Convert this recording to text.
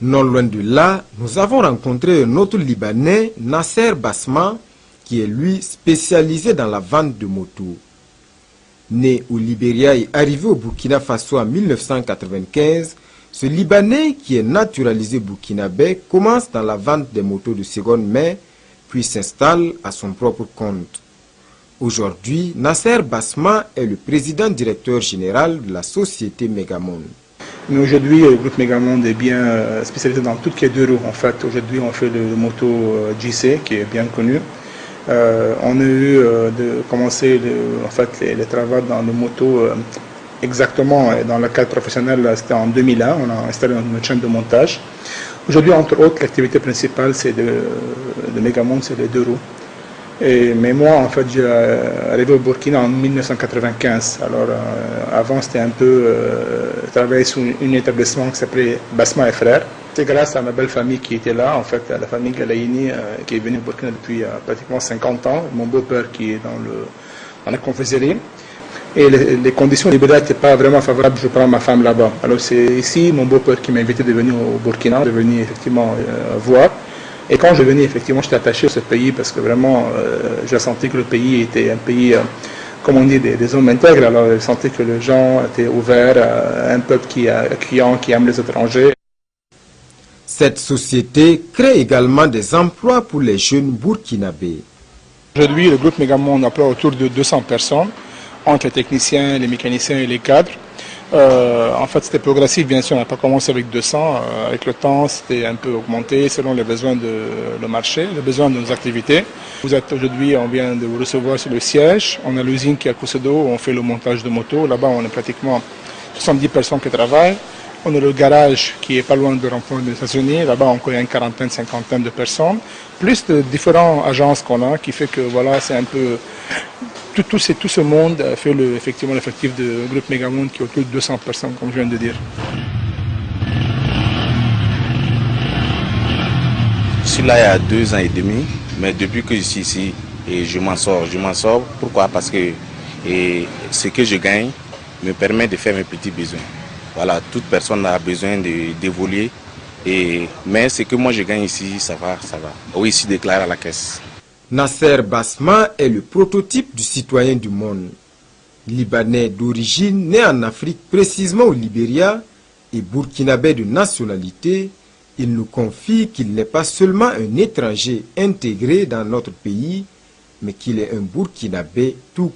Non loin de là, nous avons rencontré un autre Libanais, Nasser Basma, qui est lui spécialisé dans la vente de motos. Né au Libéria et arrivé au Burkina Faso en 1995, ce Libanais qui est naturalisé burkinabé commence dans la vente des motos de seconde main, puis s'installe à son propre compte. Aujourd'hui, Nasser Basma est le président-directeur général de la société Megamonde. Mais aujourd'hui, le groupe Megamonde est bien spécialisé dans tout ce qui est deux roues. En fait, aujourd'hui, on fait le moto JC, qui est bien connu. On a eu de commencer les travaux dans le moto exactement dans le cadre professionnel, c'était en 2001. On a installé notre chaîne de montage. Aujourd'hui, entre autres, l'activité principale de Megamonde, c'est les deux roues. Mais moi, en fait, j'ai arrivé au Burkina en 1995. Alors, avant, c'était un peu travailler sur un établissement qui s'appelait Basma et Frères. C'est grâce à ma belle famille qui était là, en fait, à la famille Galaïni, qui est venue au Burkina depuis pratiquement 50 ans. Mon beau-père qui est dans la confiserie. Et les conditions libérales n'étaient pas vraiment favorables, je prends ma femme là-bas. Alors, c'est ici mon beau-père qui m'a invité de venir au Burkina, de venir effectivement voir. Et quand je venais, effectivement, j'étais attaché à ce pays parce que vraiment, j'ai senti que le pays était un pays, comme on dit, des hommes intègres. Alors, j'ai senti que les gens étaient ouverts, un peuple qui est accueillant, qui aime les étrangers. Cette société crée également des emplois pour les jeunes burkinabés. Aujourd'hui, le groupe Megamonde emploie autour de 200 personnes, entre les techniciens, les mécaniciens et les cadres. En fait, c'était progressif, bien sûr, on n'a pas commencé avec 200. Avec le temps, c'était un peu augmenté selon les besoins du marché, les besoins de nos activités. Vous êtes aujourd'hui, on vient de vous recevoir sur le siège. On a l'usine qui est à Koussedo, où on fait le montage de motos. Là-bas, on a pratiquement 70 personnes qui travaillent. On a le garage qui est pas loin de rond-point des États-Unis. Là-bas, on connaît une quarantaine, cinquantaine de personnes. Plus de différentes agences qu'on a, qui fait que voilà, c'est un peu... Tout ce monde fait effectivement l'effectif du groupe Megamonde qui est autour de 200 personnes, comme je viens de dire. Je suis là il y a 2 ans et demi, mais depuis que je suis ici, je m'en sors. Je m'en sors, pourquoi? Parce que ce que je gagne me permet de faire mes petits besoins. Voilà, toute personne a besoin d'évoluer, mais ce que moi je gagne ici, ça va. Oui, ici déclaré à la caisse. Nasser Basma est le prototype du citoyen du monde. Libanais d'origine, né en Afrique, précisément au Libéria, et burkinabé de nationalité, il nous confie qu'il n'est pas seulement un étranger intégré dans notre pays, mais qu'il est un burkinabé tout